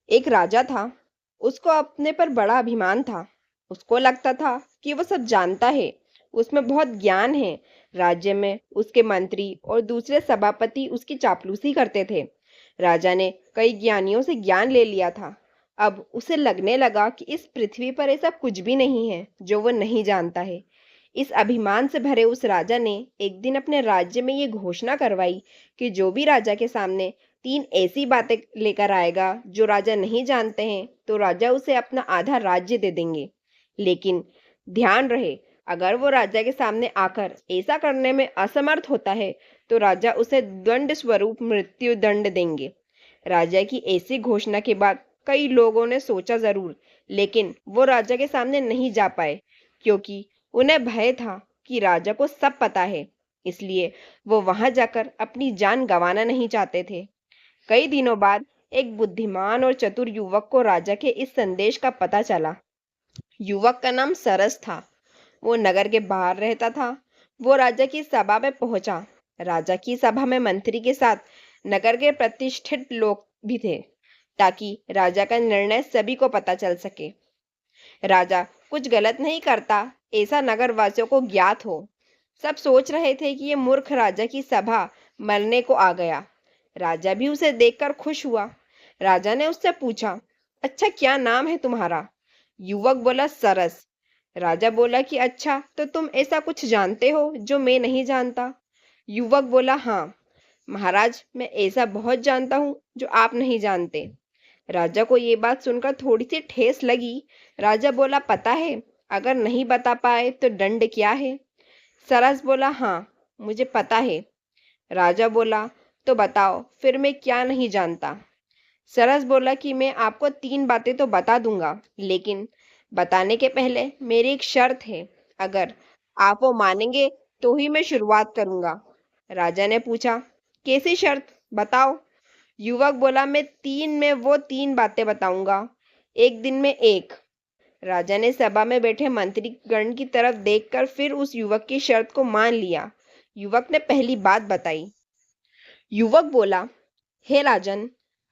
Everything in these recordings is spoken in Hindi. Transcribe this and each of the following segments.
एक राजा था। उसको अपने पर बड़ा अभिमान था। उसको लगता था कि वो सब जानता है, उसमें बहुत ज्ञान है। राज्य में उसके मंत्री और दूसरे सभापति उसकी चापलूसी करते थे। राजा ने कई ज्ञानियों से ज्ञान ले लिया था। अब उसे लगने लगा कि इस पृथ्वी पर ऐसा कुछ भी नहीं है जो वो नहीं जानता है। इस अभिमान से भरे उस राजा ने एक दिन अपने राज्य में ये घोषणा करवाई कि जो भी राजा के सामने 3 ऐसी बातें लेकर आएगा जो राजा नहीं जानते हैं, तो राजा उसे अपना आधा राज्य दे देंगे। लेकिन ध्यान रहे, अगर वो राजा के सामने आकर ऐसा करने में असमर्थ होता है, तो राजा उसे दंड स्वरूप मृत्यु दंड देंगे। राजा की ऐसी घोषणा के बाद कई लोगों ने सोचा जरूर, लेकिन वो राजा के सामने नहीं जा पाए, क्योंकि उन्हें भय था कि राजा को सब पता है। इसलिए वो वहां जाकर अपनी जान गंवाना नहीं चाहते थे। कई दिनों बाद एक बुद्धिमान और चतुर युवक को राजा के इस संदेश का पता चला। युवक का नाम सरस था। वो नगर के बाहर रहता था। वो राजा की सभा में पहुंचा। राजा की सभा में मंत्री के साथ नगर के प्रतिष्ठित लोग भी थे, ताकि राजा का निर्णय सभी को पता चल सके। राजा कुछ गलत नहीं करता, ऐसा नगर वासियों को ज्ञात हो। सब सोच रहे थे कि ये मूर्ख राजा की सभा मरने को आ गया। राजा भी उसे देखकर खुश हुआ। राजा ने उससे पूछा, अच्छा, क्या नाम है तुम्हारा? युवक बोला, सरस। राजा बोला कि अच्छा, तो तुम ऐसा कुछ जानते हो जो मैं नहीं जानता? युवक बोला, हाँ महाराज, मैं ऐसा बहुत जानता हूँ जो आप नहीं जानते। राजा को ये बात सुनकर थोड़ी सी ठेस लगी। राजा बोला, पता है, अगर नहीं बता पाए तो दंड क्या है? सरस बोला, हाँ मुझे पता है। राजा बोला, तो बताओ फिर मैं क्या नहीं जानता? सरस बोला कि मैं आपको 3 बातें तो बता दूंगा, लेकिन बताने के पहले मेरी एक शर्त है। अगर आप वो मानेंगे तो ही मैं शुरुआत करूंगा। राजा ने पूछा, कैसी शर्त, बताओ? युवक बोला, मैं 3 में वो 3 बातें बताऊंगा, एक दिन में एक। राजा ने सभा में बैठे मंत्री गण की तरफ देखकर फिर उस युवक की शर्त को मान लिया। युवक ने पहली बात बताई। युवक बोला, हे राजन,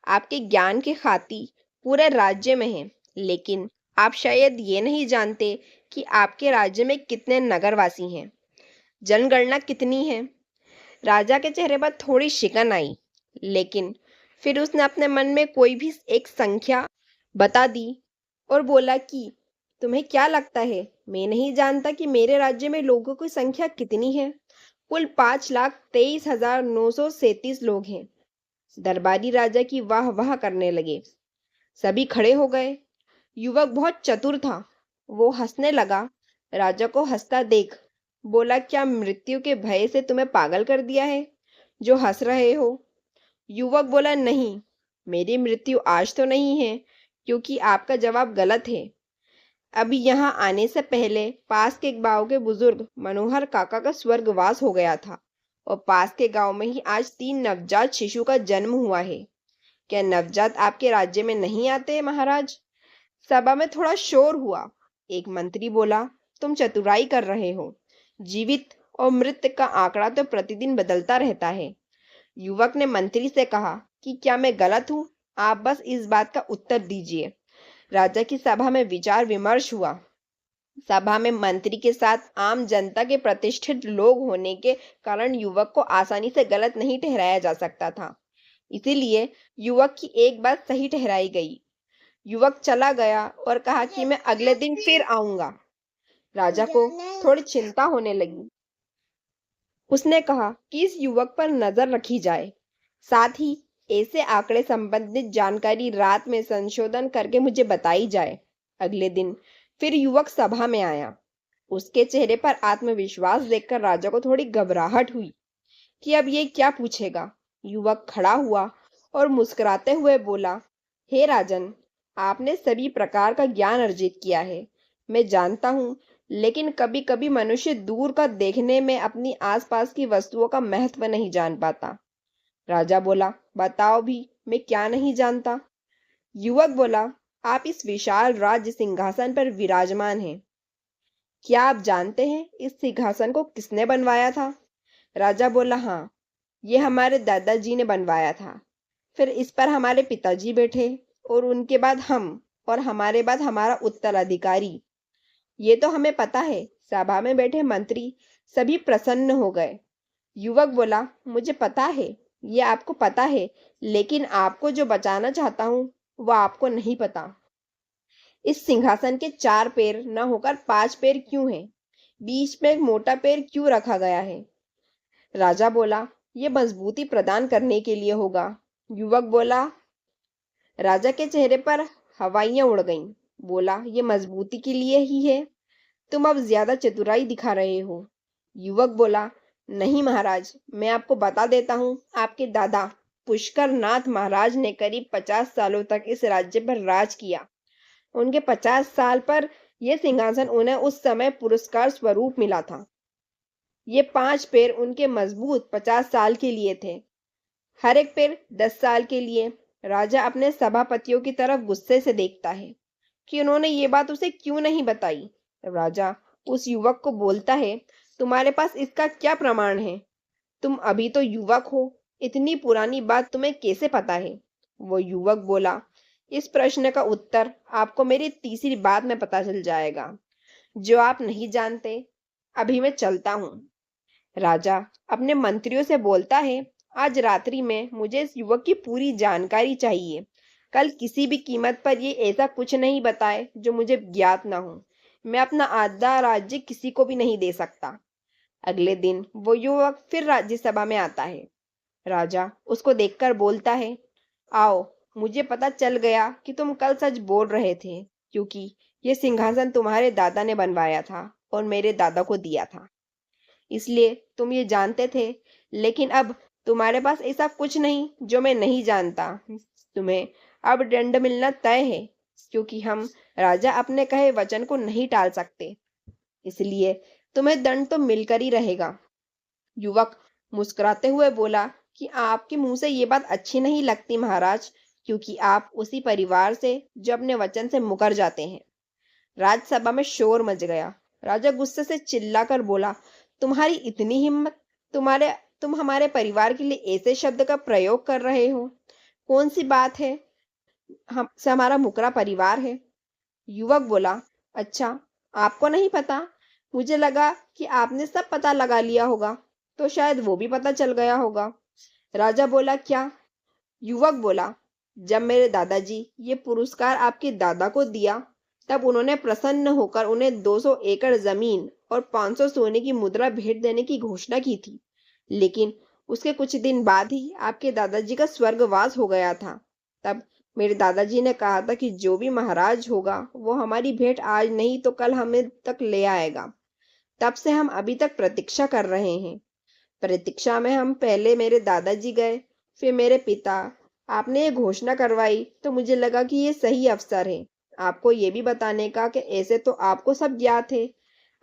आपके ज्ञान की ख्याति पूरे राज्य में है, लेकिन आप शायद ये नहीं जानते कि आपके राज्य में कितने नगरवासी हैं, जनगणना कितनी है। राजा के चेहरे पर थोड़ी शिकन आई, लेकिन फिर उसने अपने मन में कोई भी एक संख्या बता दी और बोला कि तुम्हें क्या लगता है, मैं नहीं जानता कि मेरे राज्य में लोगों की संख्या कितनी है? कुल 5,23,937 लोग हैं। दरबारी राजा की वाह वाह करने लगे। सभी खड़े हो गए। युवक बहुत चतुर था। वो हंसने लगा। राजा को हंसता देख बोला, क्या मृत्यु के भय से तुम्हें पागल कर दिया है जो हंस रहे हो? युवक बोला, नहीं, मेरी मृत्यु आज तो नहीं है, क्योंकि आपका जवाब गलत है। अभी यहाँ आने से पहले पास के गांव के बुजुर्ग मनोहर काका का स्वर्गवास हो गया था, और पास के गांव में ही आज 3 नवजात शिशु का जन्म हुआ है। क्या नवजात आपके राज्य में नहीं आते महाराज? सभा में थोड़ा शोर हुआ। एक मंत्री बोला, तुम चतुराई कर रहे हो। जीवित और मृत का आंकड़ा तो प्रतिदिन बदलता रहता है। युवक ने मंत्री से कहा कि क्या मैं गलत हूं? आप बस इस बात का उत्तर दीजिए। राजा की सभा में विचार विमर्श हुआ। सभा में मंत्री के साथ आम जनता के प्रतिष्ठित लोग होने के कारण युवक को आसानी से गलत नहीं ठहराया जा सकता था। इसीलिए युवक की एक बात सही ठहराई गई। युवक चला गया और कहा कि मैं अगले दिन फिर आऊंगा। राजा को थोड़ी चिंता होने लगी। उसने कहा कि इस युवक पर नजर रखी जाए, साथ ही ऐसे आंकड़े संबंधित जानकारी रात में संशोधन करके मुझे बताई जाए। अगले दिन फिर युवक सभा में आया। उसके चेहरे पर आत्मविश्वास देखकर राजा को थोड़ी घबराहट हुई कि अब ये क्या पूछेगा। युवक खड़ा हुआ और मुस्कुराते हुए बोला, हे राजन, आपने सभी प्रकार का ज्ञान अर्जित किया है, मैं जानता हूँ, लेकिन कभी कभी मनुष्य दूर का देखने में अपनी आसपास की वस्तुओं का महत्व नहीं जान पाता। राजा बोला, बताओ भी, मैं क्या नहीं जानता? युवक बोला, आप इस विशाल राज्य सिंहासन पर विराजमान हैं। क्या आप जानते हैं इस सिंहासन को किसने बनवाया था? राजा बोला, हाँ, ये हमारे दादाजी ने बनवाया था। फिर इस पर हमारे पिताजी बैठे और उनके बाद हम, और हमारे बाद हमारा उत्तराधिकारी। ये तो हमें पता है। सभा में बैठे मंत्री सभी प्रसन्न हो गए। युवक बोला, मुझे पता है, ये आपको पता है, लेकिन आपको जो बचाना चाहता हूं वो आपको नहीं पता। इस सिंहासन के 4 पैर न होकर 5 पैर क्यों हैं? बीच में एक मोटा पैर क्यों रखा गया है? राजा बोला, ये मजबूती प्रदान करने के लिए होगा। युवक बोला। राजा के चेहरे पर हवाइयां उड़ गईं। बोला, ये मजबूती के लिए ही है? तुम अब ज्यादा चतुराई दिखा रहे हो। युवक बोला, नहीं महाराज, मैं आपको बता देता हूँ, आपके दादा पुष्कर नाथ महाराज ने करीब 50 सालों तक इस राज्य पर राज किया। उनके 50 साल पर यह सिंहासन उन्हें उस समय पुरस्कार स्वरूप मिला था। ये 5 पैर उनके मजबूत 50 साल के लिए थे, हर एक पैर 10 साल के लिए। राजा अपने सभापतियों की तरफ गुस्से से देखता है कि उन्होंने ये बात उसे क्यों नहीं बताई। राजा उस युवक को बोलता है, तुम्हारे पास इसका क्या प्रमाण है? तुम अभी तो युवक हो, इतनी पुरानी बात तुम्हें कैसे पता है? वो युवक बोला, इस प्रश्न का उत्तर आपको मेरी तीसरी बात में पता चल जाएगा, जो आप नहीं जानते। अभी मैं चलता हूँ। राजा अपने मंत्रियों से बोलता है, आज रात्रि में मुझे इस युवक की पूरी जानकारी चाहिए। कल किसी भी कीमत पर ये ऐसा कुछ नहीं बताए जो मुझे ज्ञात ना हो। मैं अपना आधा राज्य किसी को भी नहीं दे सकता। अगले दिन वो युवक फिर राज्यसभा में आता है। राजा उसको देखकर बोलता है, आओ, मुझे पता चल गया कि तुम कल सच बोल रहे थे, क्योंकि ये सिंहासन तुम्हारे दादा ने बनवाया था और मेरे दादा को दिया था, इसलिए तुम ये जानते थे। लेकिन अब तुम्हारे पास ऐसा कुछ नहीं जो मैं नहीं जानता। तुम्हें अब दंड मिलना तय है, क्योंकि हम राजा अपने कहे वचन को नहीं टाल सकते, इसलिए तुम्हें दंड तो मिलकर ही रहेगा। युवक मुस्कुराते हुए बोला कि आपके मुंह से ये बात अच्छी नहीं लगती महाराज, क्योंकि आप उसी परिवार से जो अपने वचन से मुकर जाते हैं। राज्यसभा में शोर मच गया। राजा गुस्से से चिल्लाकर बोला, तुम्हारी इतनी हिम्मत, तुम हमारे परिवार के लिए ऐसे शब्द का प्रयोग कर रहे हो? कौन सी बात है? हमसे हमारा मुकरा परिवार है। युवक बोला, अच्छा, आपको नहीं पता? मुझे लगा कि आपने सब पता लगा लिया होगा, तो शायद वो भी पता चल गया होगा। राजा बोला, क्या? युवक बोला, जब मेरे दादाजी ये पुरस्कार आपके दादा को दिया, तब उन्होंने प्रसन्न होकर उन्हें 200 एकड़ जमीन और 500 सोने की मुद्रा भेंट देने की घोषणा की थी। लेकिन उसके कुछ दिन बाद ही आपके दादाजी का स्वर्गवास हो गया था। तब मेरे दादाजी ने कहा था कि जो भी महाराज होगा वो हमारी भेंट आज नहीं तो कल हमें तक ले आएगा। तब से हम अभी तक प्रतीक्षा कर रहे हैं। प्रतीक्षा में हम पहले मेरे दादाजी गए, फिर मेरे पिता। आपने ये घोषणा करवाई तो मुझे लगा कि ये सही अवसर है आपको ये भी बताने का कि ऐसे तो आपको सब ज्ञात है।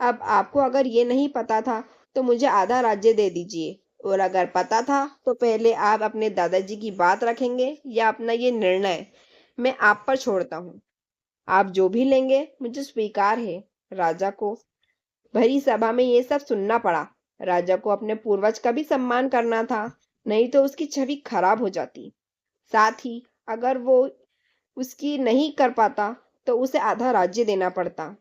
अब आपको अगर ये नहीं पता था तो मुझे आधा राज्य दे दीजिए, और अगर पता था तो पहले आप अपने दादाजी की बात रखेंगे या अपना ये निर्णय मैं आप पर छोड़ता हूँ। आप जो भी लेंगे मुझे स्वीकार है। राजा को भरी सभा में ये सब सुनना पड़ा। राजा को अपने पूर्वज का भी सम्मान करना था, नहीं तो उसकी छवि खराब हो जाती। साथ ही अगर वो उसकी नहीं कर पाता तो उसे आधा राज्य देना पड़ता।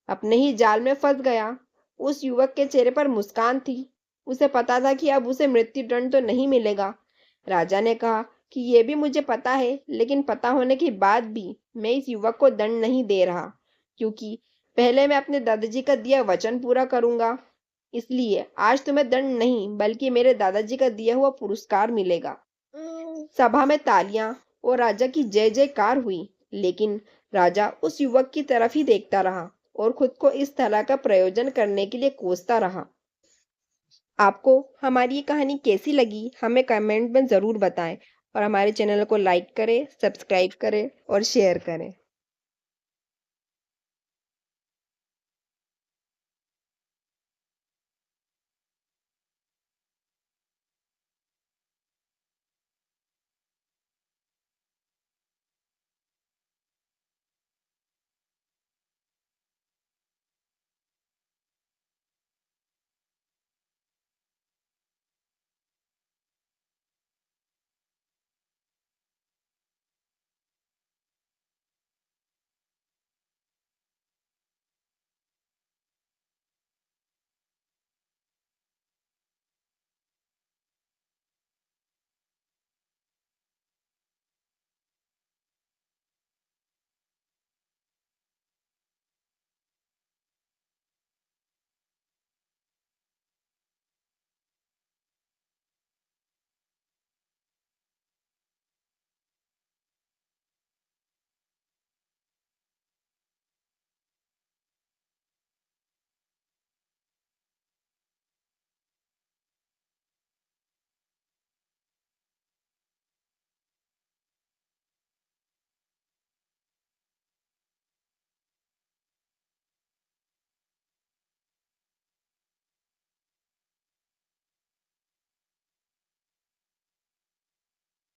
अपने ही जाल में फंस गया। उस युवक के चेहरे पर मुस्कान थी। उसे पता था कि अब उसे मृत्यु दंड तो नहीं मिलेगा। राजा ने कहा कि ये भी मुझे पता है, लेकिन पता होने के बाद भी मैं इस युवक को दंड नहीं दे रहा, क्योंकि पहले मैं अपने दादाजी का दिया वचन पूरा करूंगा। इसलिए आज तुम्हें दंड नहीं बल्कि मेरे दादाजी का दिया हुआ पुरस्कार मिलेगा। सभा में तालियां और राजा की जय जयकार हुई, लेकिन राजा उस युवक की तरफ ही देखता रहा और खुद को इस तरह का प्रयोजन करने के लिए कोसता रहा। आपको हमारी ये कहानी कैसी लगी हमें कमेंट में जरूर बताएं, और हमारे चैनल को लाइक करें, सब्सक्राइब करें और शेयर करें।